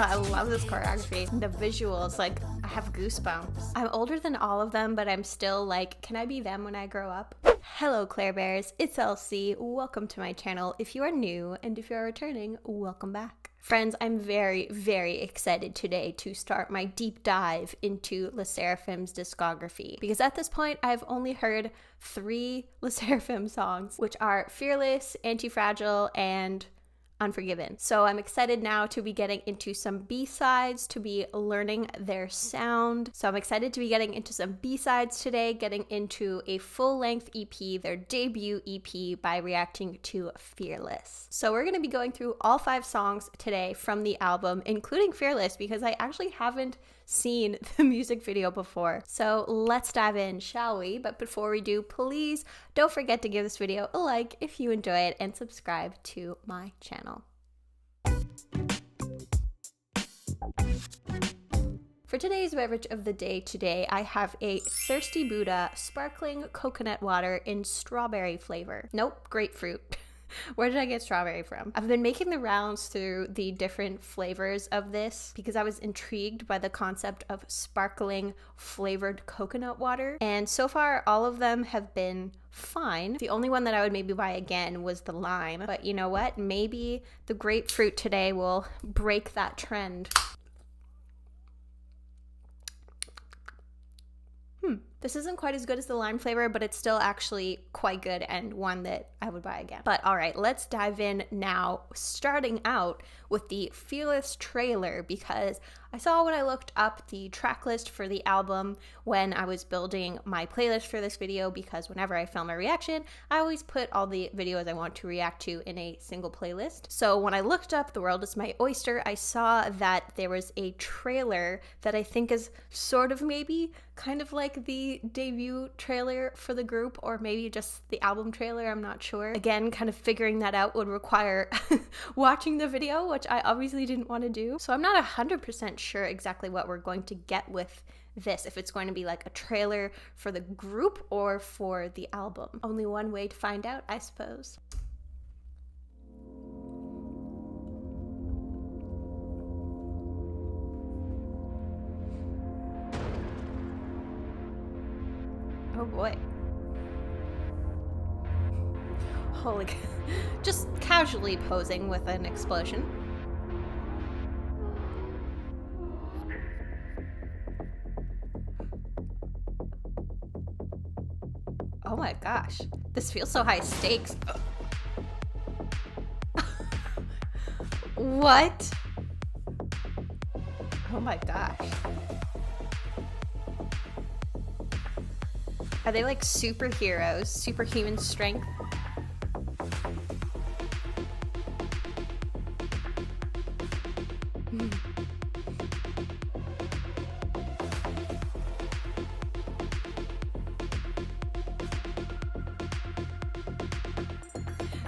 I love this choreography. The visuals, like, I have goosebumps. I'm older than all of them, but I'm still like, can I be them when I grow up? Hello, Claire Bears. It's Elsie. Welcome to my channel. If you are new and if you are returning, welcome back. Friends, I'm very, very excited today to start my deep dive into Sserafim's discography, because at this point, I've only heard 3 Sserafim songs, which are Fearless, Anti-Fragile, and Unforgiven. So I'm excited now to be getting into some B-sides, to be learning their sound. So I'm excited to be getting into some B-sides today, getting into a full-length EP, their debut EP, by reacting to Fearless. So we're going to be going through all 5 songs today from the album, including Fearless, because I actually haven't seen the music video before. So let's dive in, shall we? But before we do, please don't forget to give this video a like if you enjoy it and subscribe to my channel. For today's beverage of the day today, I have a Thirsty Buddha sparkling coconut water in strawberry flavor. Nope, grapefruit. Where did I get strawberry from? I've been making the rounds through the different flavors of this because I was intrigued by the concept of sparkling flavored coconut water. And so far, all of them have been fine. The only one that I would maybe buy again was the lime. But you know what? Maybe the grapefruit today will break that trend. This isn't quite as good as the lime flavor, but it's still actually quite good and one that I would buy again. But all right, let's dive in now, starting out with the Fearless trailer, because I saw when I looked up the track list for the album when I was building my playlist for this video, because whenever I film a reaction, I always put all the videos I want to react to in a single playlist. So when I looked up The World Is My Oyster, I saw that there was a trailer that I think is sort of maybe kind of like the debut trailer for the group, or maybe just the album trailer, I'm not sure. Again, kind of figuring that out would require watching the video, which I obviously didn't want to do. So I'm not 100% sure exactly what we're going to get with this, if it's going to be like a trailer for the group or for the album. Only one way to find out, I suppose. Oh boy. Holy, just casually posing with an explosion. Oh my gosh, this feels so high stakes. What? Oh my gosh. Are they like superheroes? Superhuman strength?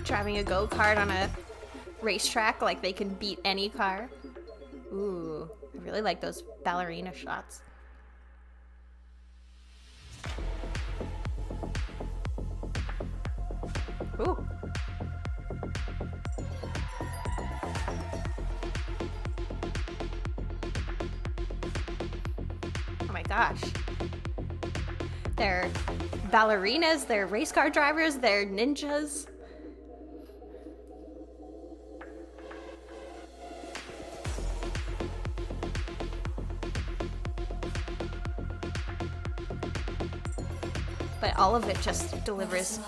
Driving a go-kart on a racetrack like they can beat any car. Ooh, I really like those ballerina shots. Ooh. Oh my gosh. They're ballerinas, they're race car drivers, they're ninjas. But all of it just delivers.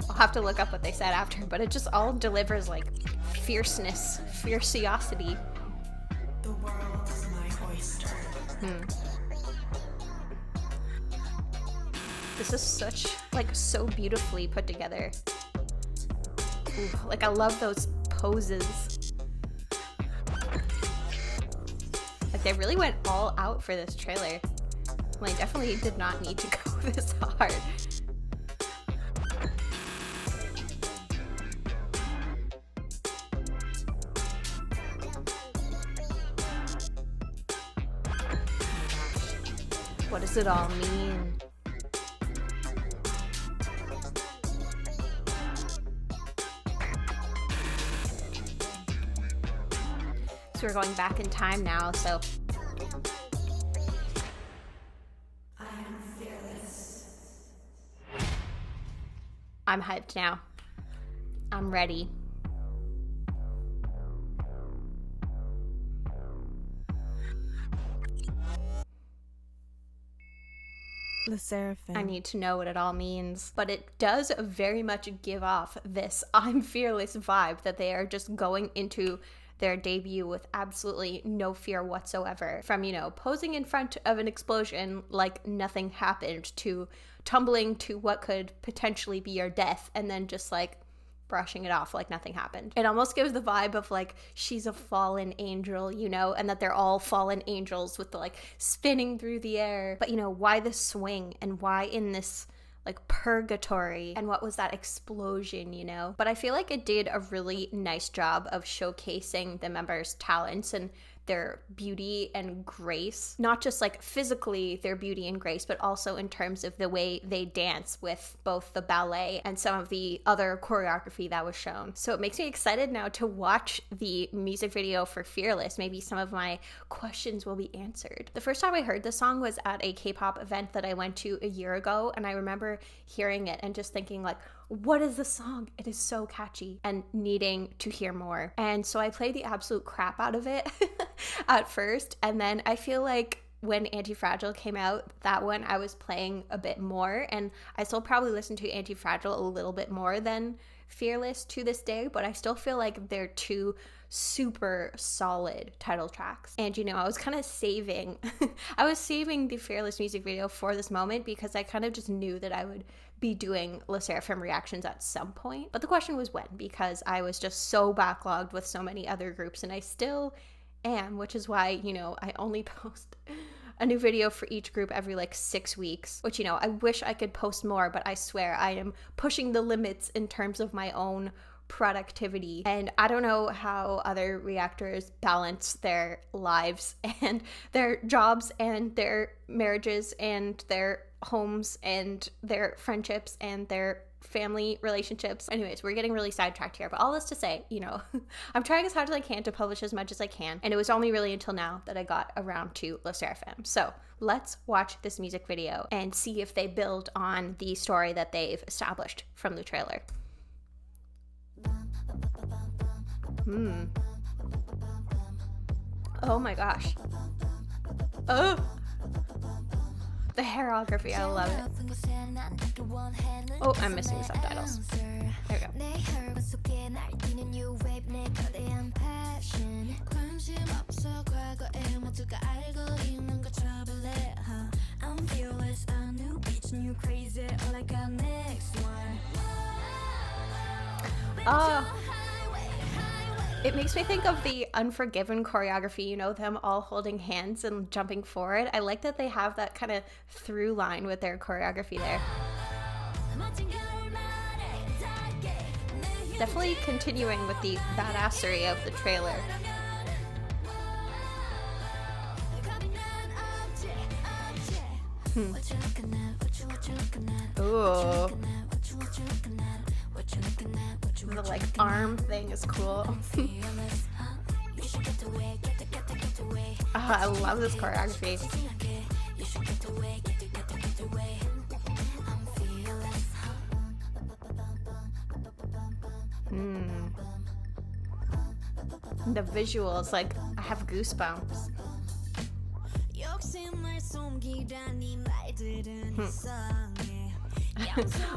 I'll have to look up what they said after, but it just all delivers like fierceness, fierciosity. The world is my oyster. This is such, like, so beautifully put together. Ooh, like, I love those poses. Like, they really went all out for this trailer. Well, I definitely did not need to go this hard. What does it all mean? we're going back in time now, so. I am fearless. I'm hyped now. I'm ready. Sserafim. I need to know what it all means. But it does very much give off this I'm fearless vibe that they are just going into their debut with absolutely no fear whatsoever. From, posing in front of an explosion like nothing happened to tumbling to what could potentially be your death and then just like brushing it off like nothing happened. It almost gives the vibe of like she's a fallen angel, and that they're all fallen angels with the like spinning through the air. But why the swing and why in this like purgatory, and what was that explosion, But I feel like it did a really nice job of showcasing the members' talents and their beauty and grace, not just like physically their beauty and grace, but also in terms of the way they dance with both the ballet and some of the other choreography that was shown. So it makes me excited now to watch the music video for Fearless. Maybe some of my questions will be answered. The first time I heard this song was at a K-pop event that I went to a year ago, and I remember hearing it and just thinking like, what is the song? It is so catchy, and needing to hear more. And so I played the absolute crap out of it at first, and then I feel like when Anti-Fragile came out, that one I was playing a bit more, and I still probably listen to Anti-Fragile a little bit more than Fearless to this day, but I still feel like they're two super solid title tracks. And I was kind of saving I was saving the Fearless music video for this moment because I kind of just knew that I would be doing Sserafim reactions at some point. But the question was when, because I was just so backlogged with so many other groups, and I still am, which is why, I only post a new video for each group every like 6 weeks, which, I wish I could post more, but I swear I am pushing the limits in terms of my own productivity. And I don't know how other reactors balance their lives and their jobs and their marriages and their homes and their friendships and their family relationships. Anyways, we're getting really sidetracked here, but all this to say, I'm trying as hard as I can to publish as much as I can, and it was only really until now that I got around to Sserafim. So let's watch this music video and see if they build on the story that they've established from the trailer. Oh my gosh. Oh, the hairography, I love it. Oh, I'm missing the subtitles. There we go. Oh, it makes me think of the Unforgiven choreography, them all holding hands and jumping forward. I like that they have that kind of through line with their choreography there. Definitely continuing with the badassery of the trailer. Ooh. The like arm thing is cool. Oh, I love this choreography. The visuals, like, I have goosebumps.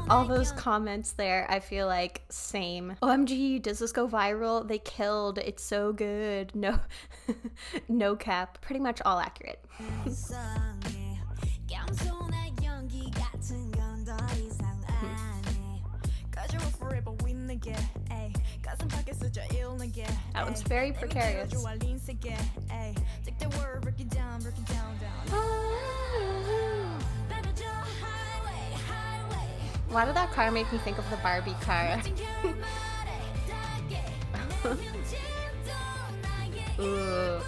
All those comments there, I feel like same. OMG, does this go viral? They killed. It's so good. No, no cap. Pretty much all accurate. That one's very precarious. Why did that car make me think of the Barbie car? Ooh.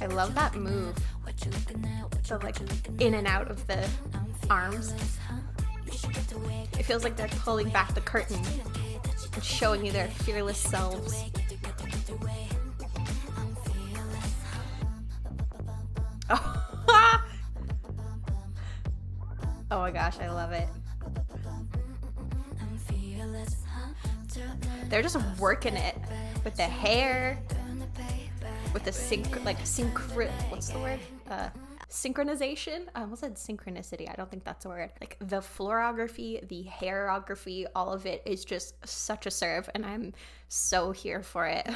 I love that move. So like in and out of the arms. It feels like they're pulling back the curtain and showing you their fearless selves. Oh, oh my gosh, I love it. They're just working it with the hair, with the what's the word? Synchronization? I almost said synchronicity. I don't think that's a word. Like the floorography, the hairography, all of it is just such a serve, and I'm so here for it.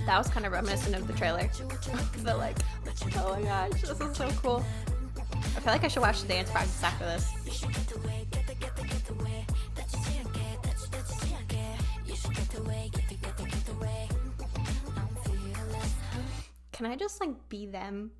That was kind of reminiscent of the trailer. But like, oh my gosh, this is so cool. I feel like I should watch the dance practice after this. Can I just like be them,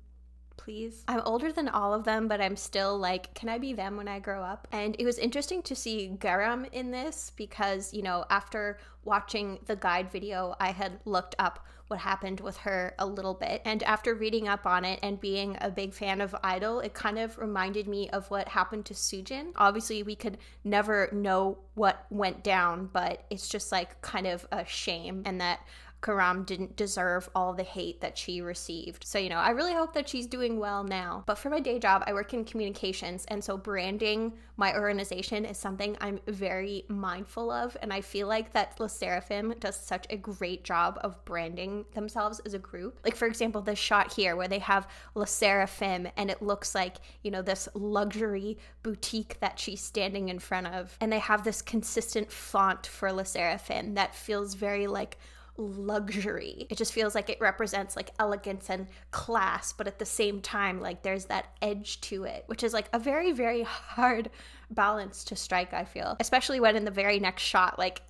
please? I'm older than all of them, but I'm still like, can I be them when I grow up? And it was interesting to see Garam in this because, you know, after watching the guide video, I had looked up what happened with her a little bit. And after reading up on it and being a big fan of Idol, it kind of reminded me of what happened to Soojin. Obviously, we could never know what went down, but it's just like kind of a shame, and that Karam didn't deserve all the hate that she received. So, you know, I really hope that she's doing well now. But for my day job, I work in communications, and so branding my organization is something I'm very mindful of, and I feel like that Sserafim does such a great job of branding themselves as a group. Like, for example, this shot here where they have Sserafim, and it looks like, you know, this luxury boutique that she's standing in front of, and they have this consistent font for Sserafim that feels very like luxury. It just feels like it represents like elegance and class, but at the same time, like there's that edge to it, which is like a very, very hard balance to strike, I feel. Especially when in the very next shot, like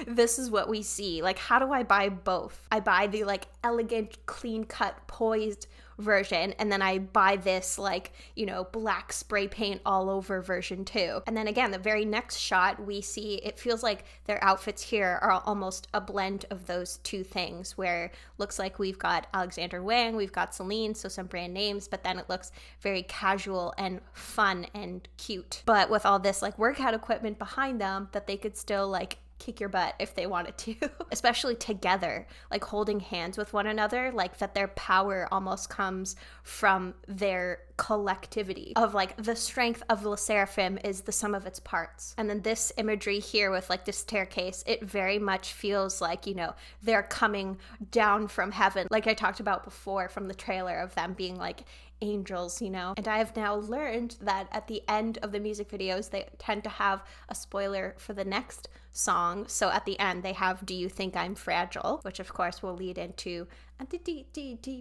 this is what we see. Like, how do I buy both? I buy the like elegant, clean-cut, poised version, and then I buy this like, you know, black spray paint all over version too. And then again, the very next shot we see, it feels like their outfits here are almost a blend of those two things, where looks like we've got Alexander Wang, we've got Celine, so some brand names, but then it looks very casual and fun and cute, but with all this like workout equipment behind them that they could still like kick your butt if they wanted to. Especially together, like holding hands with one another, like that their power almost comes from their collectivity of like the strength of Sserafim is the sum of its parts. And then this imagery here with like this staircase, it very much feels like, you know, they're coming down from heaven, like I talked about before from the trailer of them being like angels, you know. And I have now learned that at the end of the music videos, they tend to have a spoiler for the next song. So at the end, they have Do You Think I'm Fragile, which of course will lead into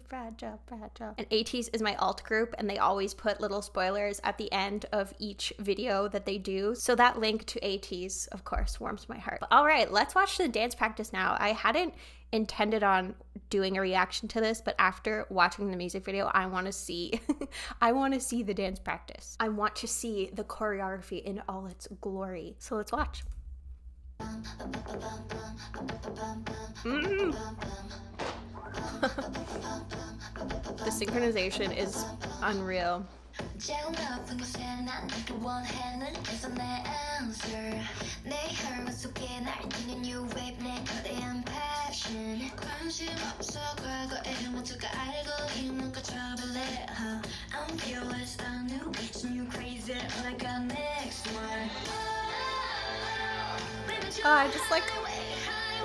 fragile, fragile. And ATEEZ is my alt group, and they always put little spoilers at the end of each video that they do. So that link to ATEEZ, of course, warms my heart. But all right, let's watch the dance practice now. I hadn't intended on doing a reaction to this, but after watching the music video, I want to see I want to see the dance practice. I want to see the choreography in all its glory. So let's watch. The synchronization is unreal. Oh, I just like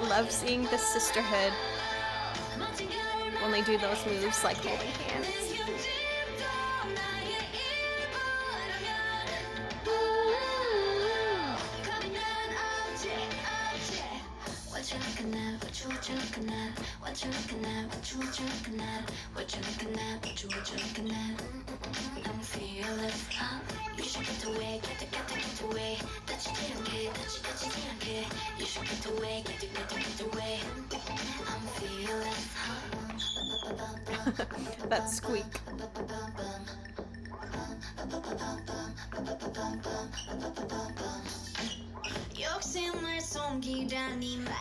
love seeing the sisterhood when they do those moves, like holding hands. That squeak.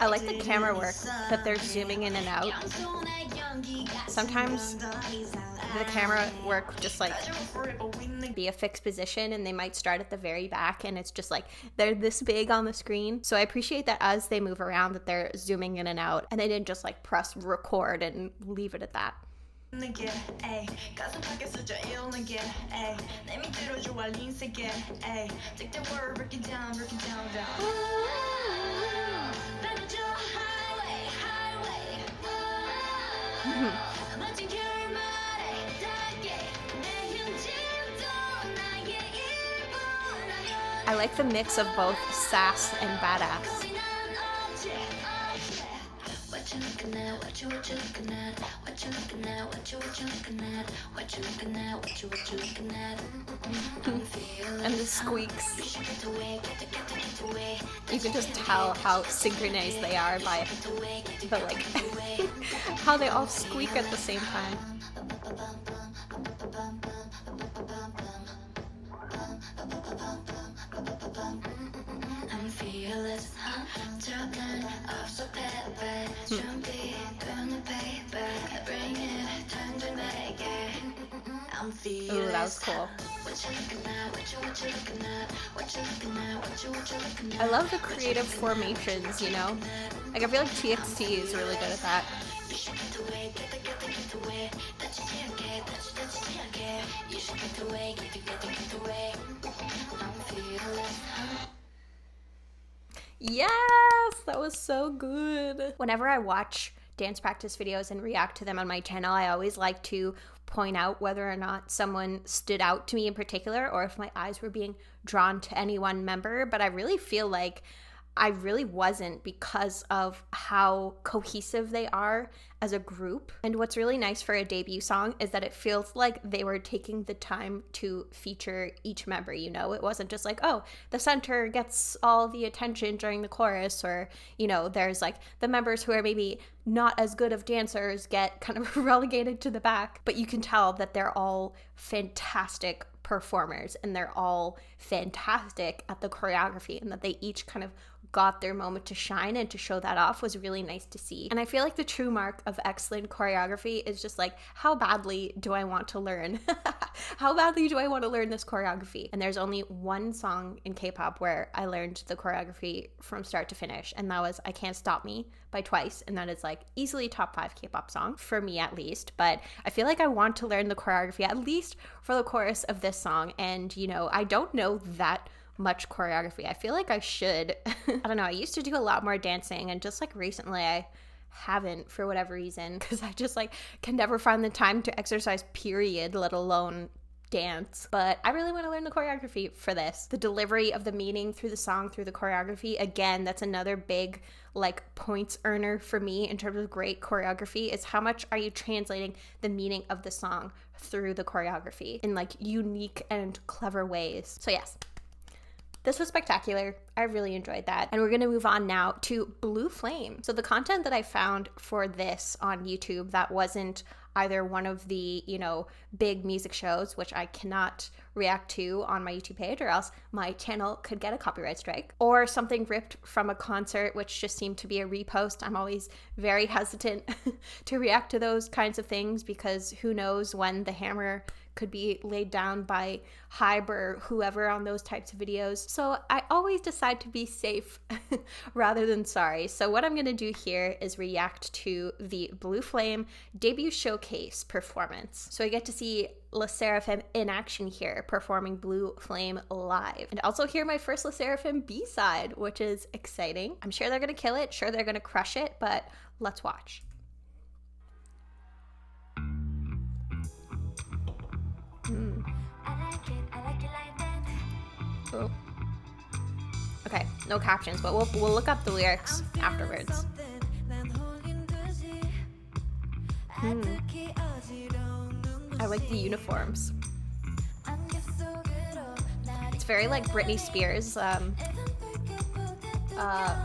I like the camera work, that they're zooming in and out. sometimes the camera work just like be a fixed position, and they might start at the very back and it's just like they're this big on the screen. So I appreciate that as they move around that they're zooming in and out, and they didn't just like press record and leave it at that. I like the mix of both sass and badass. And the squeaks. You can just tell how synchronized they are by the like how they all squeak at the same time. Ooh, that was cool. I love the creative formations, you know? Like, I feel like TXT is really good at that. Yes, that was so good. Whenever I watch dance practice videos and react to them on my channel, I always like to point out whether or not someone stood out to me in particular, or if my eyes were being drawn to any one member. But I really feel like I really wasn't, because of how cohesive they are as a group. And what's really nice for a debut song is that it feels like they were taking the time to feature each member, you know? It wasn't just like, oh, the center gets all the attention during the chorus, or, you know, there's like the members who are maybe not as good of dancers get kind of relegated to the back. But you can tell that they're all fantastic performers, and they're all fantastic at the choreography, and that they each kind of got their moment to shine, and to show that off was really nice to see. And I feel like the true mark of excellent choreography is just like, how badly do I want to learn? How badly do I want to learn this choreography? And there's only one song in K-pop where I learned the choreography from start to finish, and that was I Can't Stop Me by Twice, and that is like easily top 5 K-pop song, for me at least. But I feel like I want to learn the choreography at least for the chorus of this song, and you know, I don't know that much choreography. I feel like I should. I don't know, I used to do a lot more dancing, and just like recently I haven't, for whatever reason, because I just like can never find the time to exercise, period, let alone dance. But I really want to learn the choreography for this. The delivery of the meaning through the song, through the choreography, again, that's another big like points earner for me in terms of great choreography, is how much are you translating the meaning of the song through the choreography in like unique and clever ways. So yes, this was spectacular. I really enjoyed that. And we're going to move on now to Blue Flame. So the content that I found for this on YouTube that wasn't either one of the, you know, big music shows, which I cannot react to on my YouTube page, or else my channel could get a copyright strike, or something ripped from a concert, which just seemed to be a repost. I'm always very hesitant to react to those kinds of things, because who knows when the hammer could be laid down by Hybe or whoever on those types of videos. So I always decide to be safe rather than sorry. So what I'm gonna do here is react to the Blue Flame debut showcase performance. So I get to see Sserafim in action here, performing Blue Flame live, and also hear my first Sserafim B-side, which is exciting. I'm sure they're gonna kill it, sure they're gonna crush it, but let's watch. Oh. Okay, no captions, but we'll look up the lyrics afterwards. I like the uniforms. It's very like Britney Spears.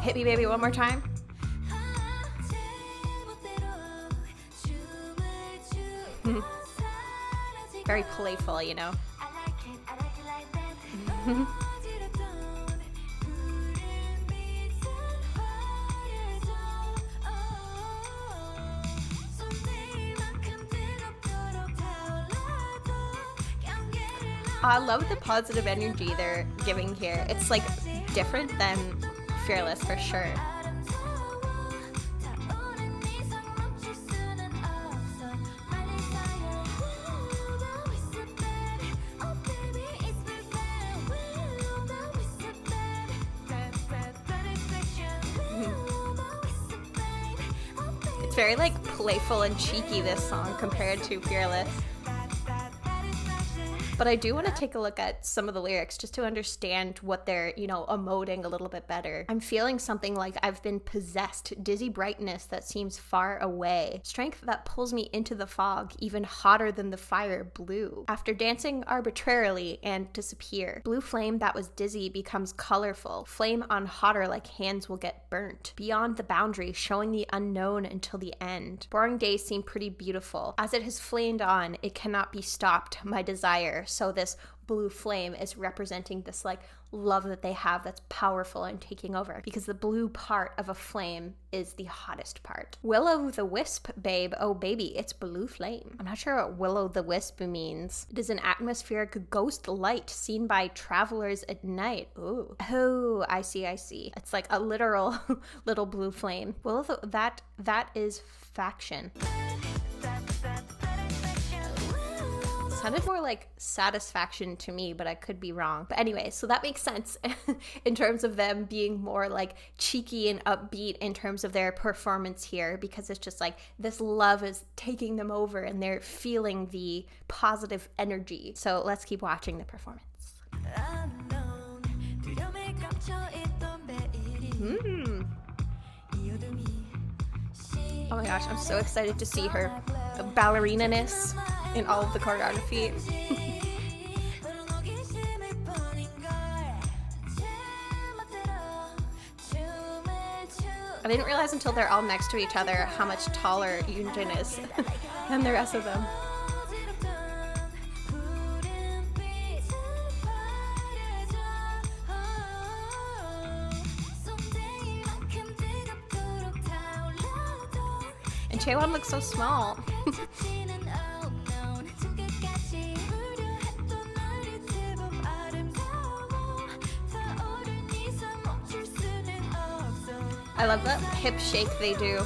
Hit Me Baby One More Time. Very playful, you know. I love the positive energy they're giving here. It's like different than Fearless for sure. It's very like playful and cheeky, this song, compared to Fearless. But I do want to take a look at some of the lyrics just to understand what they're, emoting a little bit better. I'm feeling something like I've been possessed, dizzy brightness that seems far away, strength that pulls me into the fog, even hotter than the fire blue. After dancing arbitrarily and disappear, blue flame that was dizzy becomes colorful, flame on hotter like hands will get burnt. Beyond the boundary, showing the unknown until the end. Boring days seem pretty beautiful. As it has flamed on, it cannot be stopped, my desire. So this blue flame is representing this like love that they have that's powerful and taking over, because the blue part of a flame is the hottest part. Willow the wisp, babe, oh baby, it's blue flame. I'm not sure what willow the wisp means. It is an atmospheric ghost light seen by travelers at night. Ooh. Oh, I see. It's like a literal little blue flame. Willow, that is faction. Sounded more like satisfaction to me, but I could be wrong. But anyway, so that makes sense in terms of them being more like cheeky and upbeat in terms of their performance here, because it's just like this love is taking them over and they're feeling the positive energy. So let's keep watching the performance. Oh my gosh, I'm so excited to see her ballerina-ness in all of the choreography. I didn't realize until they're all next to each other how much taller Yoonjin is than the rest of them. And Chaewon looks so small. I love that hip shake they do.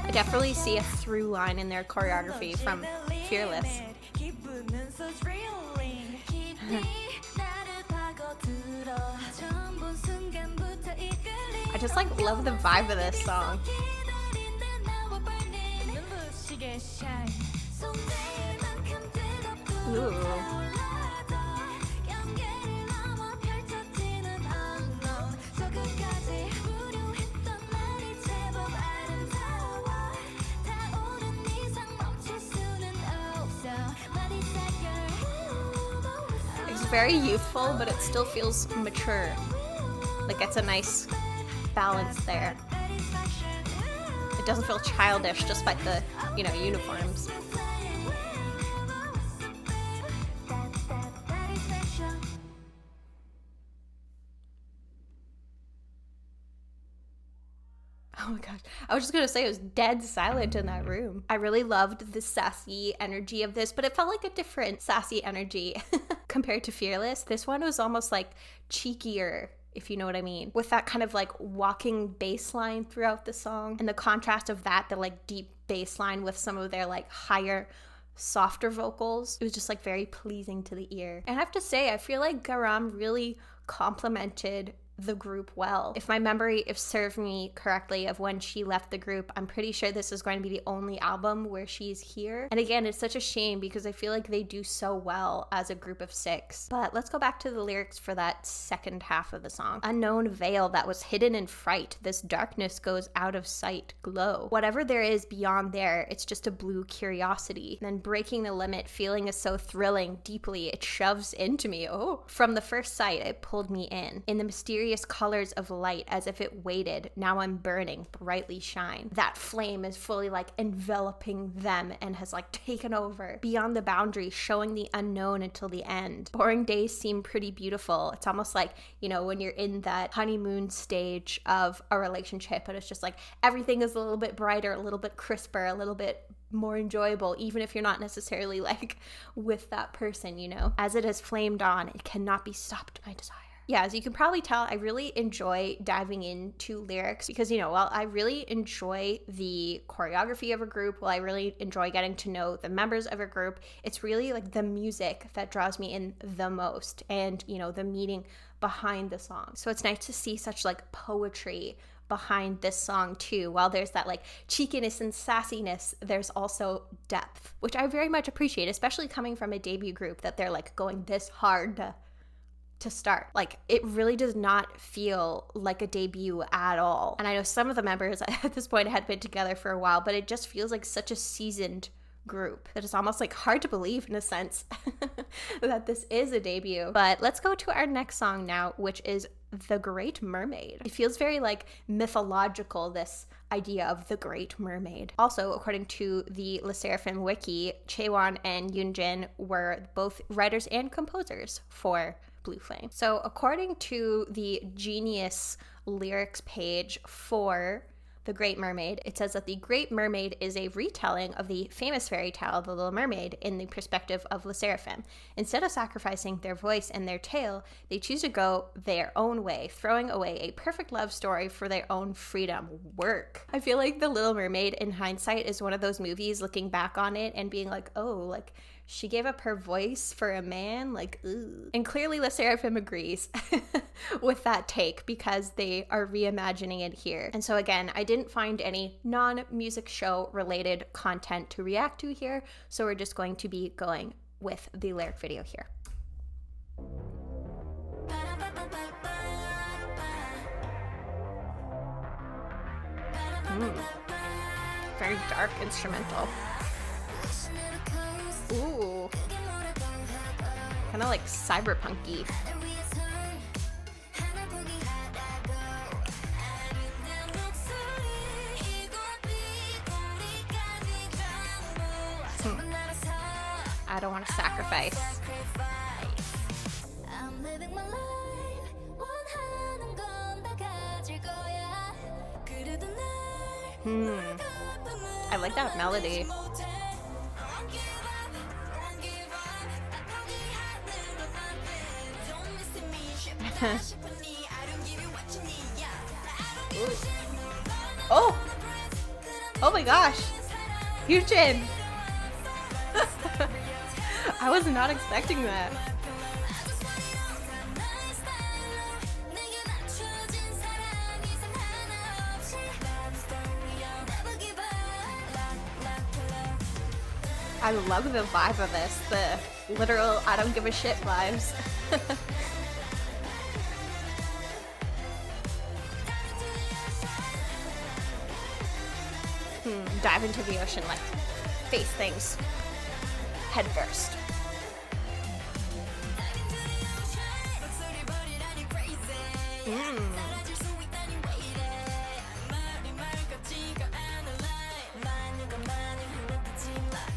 I definitely see a through line in their choreography from Fearless. I just like love the vibe of this song. Ooh. It's very youthful, but it still feels mature. Like it's a nice balance there. It doesn't feel childish despite the, uniforms. Oh my gosh. I was just gonna say it was dead silent in that room. I really loved the sassy energy of this, but it felt like a different sassy energy compared to Fearless. This one was almost like cheekier, if you know what I mean, with that kind of like walking bass line throughout the song, and the contrast of that, the like deep bass line with some of their like higher, softer vocals. It was just like very pleasing to the ear. And I have to say, I feel like Garam really complemented the group well. If my memory served me correctly of when she left the group, I'm pretty sure this is going to be the only album where she's here. And again, it's such a shame because I feel like they do so well as a group of 6. But let's go back to the lyrics for that second half of the song. Unknown veil that was hidden in fright, this darkness goes out of sight, glow. Whatever there is beyond there, it's just a blue curiosity. And then breaking the limit, feeling is so thrilling, deeply, it shoves into me. Oh, from the first sight, it pulled me in. In the mysterious mysterious colors of light as if it waited. Now I'm burning, brightly shine. That flame is fully like enveloping them and has like taken over beyond the boundary, showing the unknown until the end. Boring days seem pretty beautiful. It's almost like, you know, when you're in that honeymoon stage of a relationship and it's just like everything is a little bit brighter, a little bit crisper, a little bit more enjoyable, even if you're not necessarily like with that person, you know. As it has flamed on, it cannot be stopped by desire. Yeah, as you can probably tell, I really enjoy diving into lyrics because, you know, while I really enjoy the choreography of a group, while I really enjoy getting to know the members of a group, it's really like the music that draws me in the most and, you know, the meaning behind the song. So it's nice to see such like poetry behind this song too. While there's that like cheekiness and sassiness, there's also depth, which I very much appreciate, especially coming from a debut group that they're like going this hard to start. Like, it really does not feel like a debut at all. And I know some of the members at this point had been together for a while, but it just feels like such a seasoned group that it's almost like hard to believe in a sense that this is a debut. But let's go to our next song now, which is The Great Mermaid. It feels very like mythological, this idea of the Great Mermaid. Also, according to the Sserafim wiki, Chaewon and Yoonjin were both writers and composers for Blue Flame. So according to the Genius lyrics page for The Great Mermaid, it says that The Great Mermaid is a retelling of the famous fairy tale, The Little Mermaid, in the perspective of Sserafim. Instead of sacrificing their voice and their tale, they choose to go their own way, throwing away a perfect love story for their own freedom. Work. I feel like The Little Mermaid, in hindsight, is one of those movies looking back on it and being like, oh, like, she gave up her voice for a man, like, ooh. And clearly Sserafim agrees with that take because they are reimagining it here. And so again, I didn't find any non-music show related content to react to here, so we're just going to be going with the lyric video here. Very dark instrumental. Ooh, kind of like cyberpunky. I don't want to sacrifice. I like that melody. Oh! Oh my gosh! Hyunjin! I was not expecting that. I love the vibe of this, the literal I don't give a shit vibes. Dive into the ocean, like face things head first.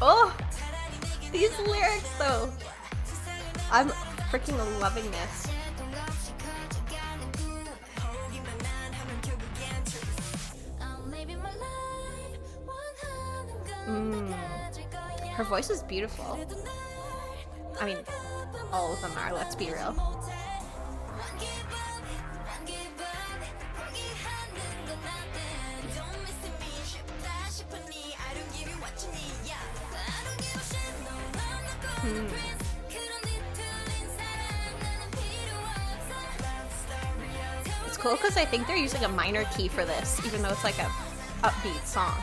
Oh, these lyrics though. I'm freaking loving this. Her voice is beautiful. I mean, all of them are, let's be real. It's cool because I think they're using a minor key for this, even though it's like a upbeat song.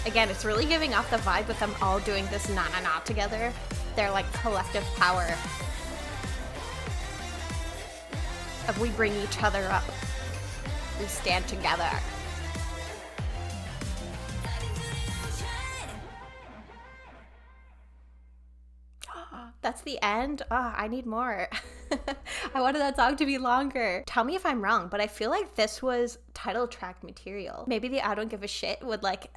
Again, it's really giving off the vibe with them all doing this na-na-na together. Their like collective power of we bring each other up. We stand together. That's the end? Oh, I need more. I wanted that song to be longer. Tell me if I'm wrong, but I feel like this was title track material. Maybe the I Don't Give a Shit would like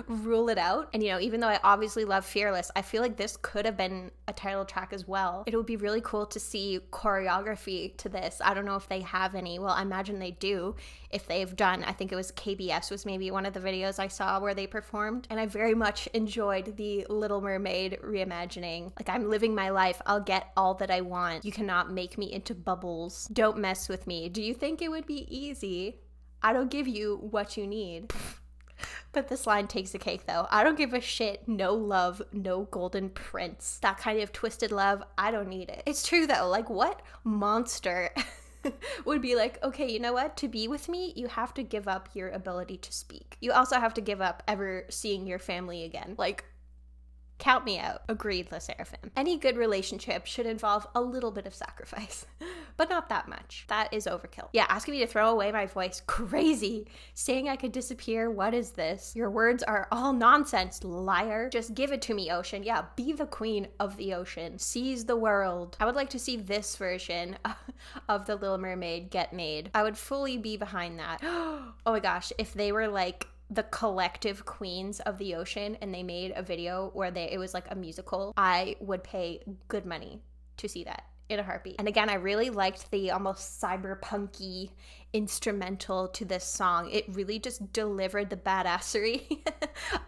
rule it out. And you know, even though I obviously love Fearless, I feel like this could have been a title track as well. It would be really cool to see choreography to this. I don't know if they have any. Well, I imagine they do. If they've done, I think it was KBS was maybe one of the videos I saw where they performed. And I very much enjoyed the Little Mermaid reimagining. Like, I'm living my life. I'll get all that I want. You cannot make me into bubbles. Don't mess with me. Do you think it would be easy? I don't give you what you need. But this line takes the cake though. I don't give a shit, no love, no golden prince. That kind of twisted love, I don't need it. It's true though, like what monster would be like, okay, you know what? To be with me, you have to give up your ability to speak. You also have to give up ever seeing your family again. Like, count me out. Agreed, Sserafim. Any good relationship should involve a little bit of sacrifice, but not that much. That is overkill. Yeah, asking me to throw away my voice, crazy. Saying I could disappear, what is this? Your words are all nonsense, liar. Just give it to me, ocean. Yeah, be the queen of the ocean. Seize the world. I would like to see this version of The Little Mermaid get made. I would fully be behind that. Oh my gosh, if they were like the collective queens of the ocean and they made a video where it was like a musical, I would pay good money to see that in a heartbeat. And again, I really liked the almost cyberpunky instrumental to this song. It really just delivered the badassery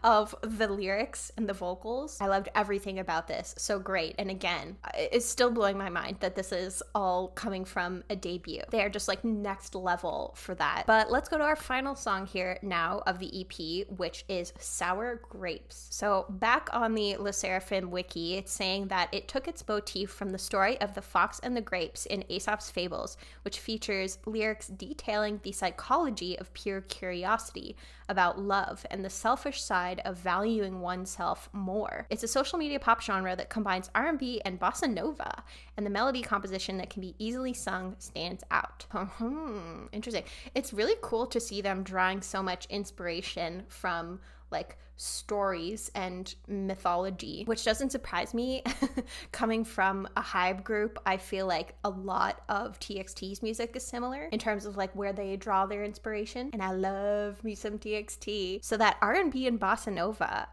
of the lyrics and the vocals. I loved everything about this. So great. And again, it's still blowing my mind that this is all coming from a debut. They are just like next level for that. But let's go to our final song here now of the EP, which is Sour Grapes. So back on the Sserafim wiki, it's saying that it took its motif from the story of the fox and the grapes in Aesop's Fables, which features lyrics detailing the psychology of pure curiosity about love and the selfish side of valuing oneself more. It's a social media pop genre that combines R&B and bossa nova, and the melody composition that can be easily sung stands out. Interesting. It's really cool to see them drawing so much inspiration from like stories and mythology, which doesn't surprise me. Coming from a hype group, I feel like a lot of TXT's music is similar in terms of like where they draw their inspiration, and I love me some TXT. So that R&B and bossa nova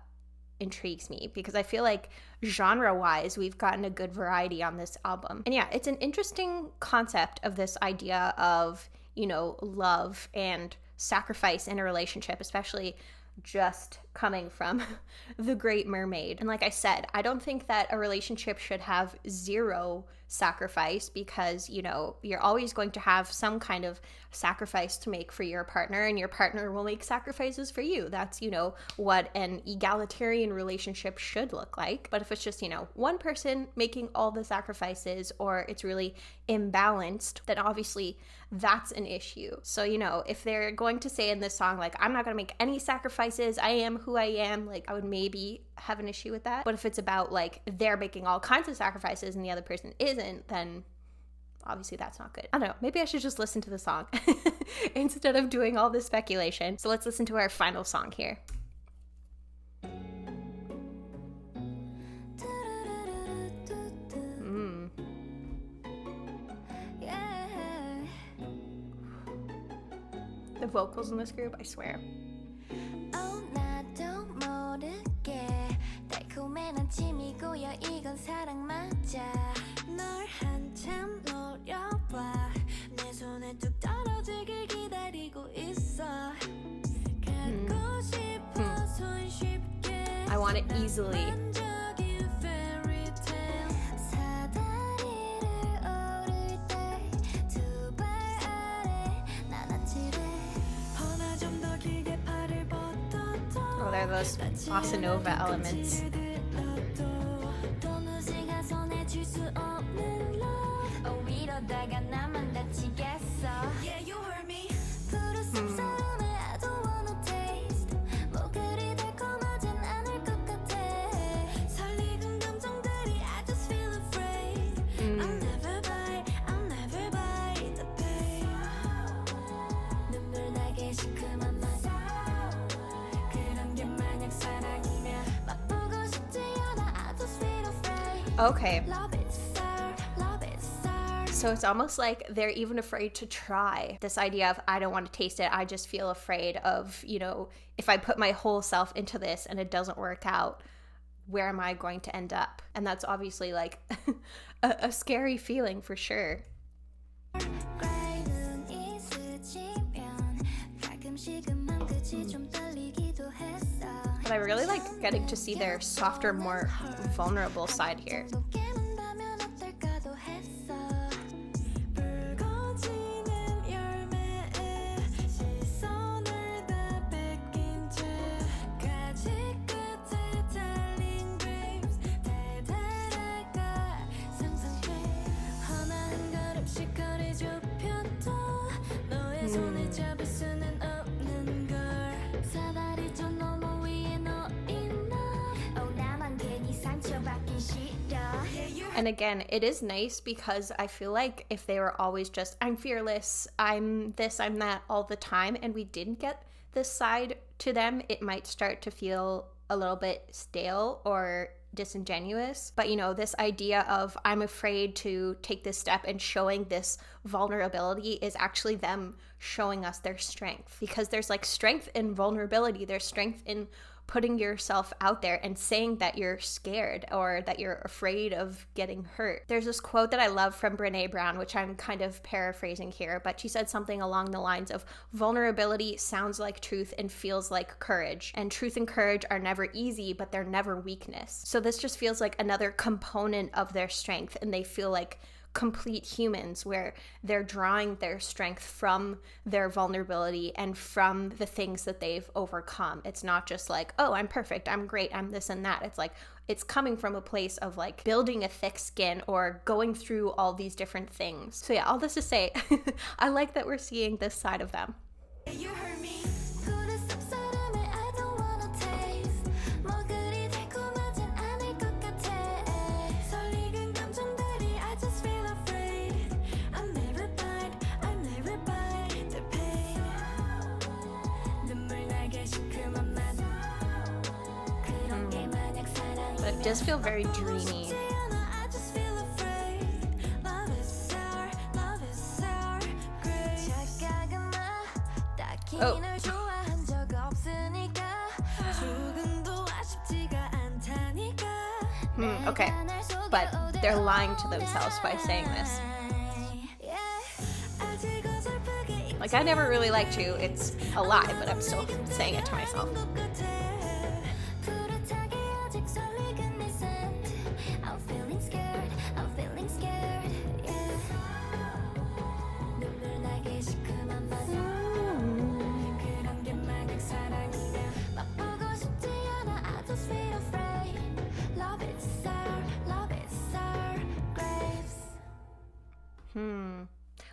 intrigues me because I feel like genre-wise we've gotten a good variety on this album. And yeah, it's an interesting concept of this idea of, you know, love and sacrifice in a relationship, especially just coming from the Great Mermaid. And like I said, I don't think that a relationship should have zero sacrifice, because, you know, you're always going to have some kind of sacrifice to make for your partner, and your partner will make sacrifices for you. That's, you know, what an egalitarian relationship should look like. But if it's just, you know, one person making all the sacrifices, or it's really imbalanced, then obviously that's an issue. So, you know, if they're going to say in this song, like, I'm not going to make any sacrifices, I am who I am, like, I would maybe have an issue with that. But if it's about like they're making all kinds of sacrifices and the other person isn't, then obviously that's not good. I don't know, maybe I should just listen to the song instead of doing all this speculation. So let's listen to our final song here. The vocals in this group, I swear. I want it easily. Oh, there are those bossa nova elements. Okay. So it's almost like they're even afraid to try. This idea of, I don't want to taste it, I just feel afraid of, you know, if I put my whole self into this and it doesn't work out, where am I going to end up? And that's obviously like a scary feeling for sure. But I really like getting to see their softer, more vulnerable side here. And again, it is nice because I feel like if they were always just, I'm fearless, I'm this, I'm that all the time, and we didn't get this side to them, it might start to feel a little bit stale or disingenuous. But you know, this idea of I'm afraid to take this step and showing this vulnerability is actually them showing us their strength, because there's like strength in vulnerability, there's strength in putting yourself out there and saying that you're scared or that you're afraid of getting hurt. There's this quote that I love from Brené Brown, which I'm kind of paraphrasing here, but she said something along the lines of, vulnerability sounds like truth and feels like courage. And truth and courage are never easy, but they're never weakness. So this just feels like another component of their strength, and they feel like complete humans where they're drawing their strength from their vulnerability and from the things that they've overcome. It's not just like, oh, I'm perfect, I'm great, I'm this and that. It's like, it's coming from a place of like building a thick skin or going through all these different things. So yeah, all this to say, I like that we're seeing this side of them. You heard me. But it does feel very dreamy. Oh. Okay, but they're lying to themselves by saying this. Like, I never really liked you. It's a lie, but I'm still saying it to myself.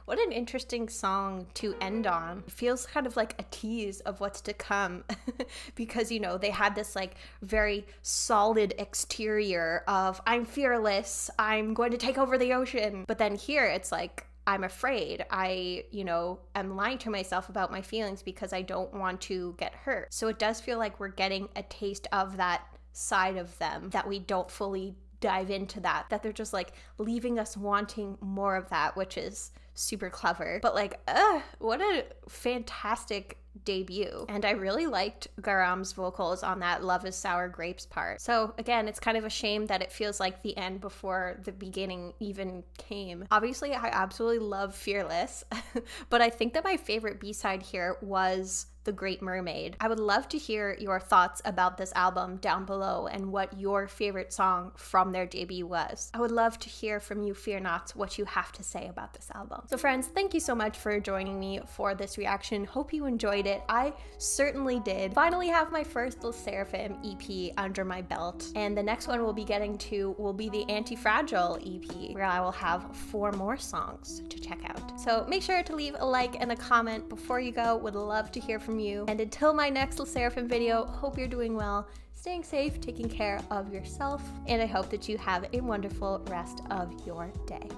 What an interesting song to end on. It feels kind of like a tease of what's to come because, you know, they had this like very solid exterior of I'm fearless, I'm going to take over the ocean. But then here it's like, I'm afraid. I, you know, am lying to myself about my feelings because I don't want to get hurt. So it does feel like we're getting a taste of that side of them, that we don't fully dive into that they're just like leaving us wanting more of that, which is super clever. But like, what a fantastic debut. And I really liked Garam's vocals on that Love is Sour Grapes part. So again, it's kind of a shame that it feels like the end before the beginning even came. Obviously, I absolutely love Fearless, but I think that my favorite B-side here was The Great Mermaid. I would love to hear your thoughts about this album down below and what your favorite song from their debut was. I would love to hear from you, Fear Nots, what you have to say about this album. So friends, thank you so much for joining me for this reaction. Hope you enjoyed it. I certainly did. Finally have my first Sserafim EP under my belt, and the next one we'll be getting to will be the Anti-Fragile EP, where I will have 4 more songs to check out. So make sure to leave a like and a comment before you go. Would love to hear from you. And until my next Sserafim video, hope you're doing well, staying safe, taking care of yourself, and I hope that you have a wonderful rest of your day.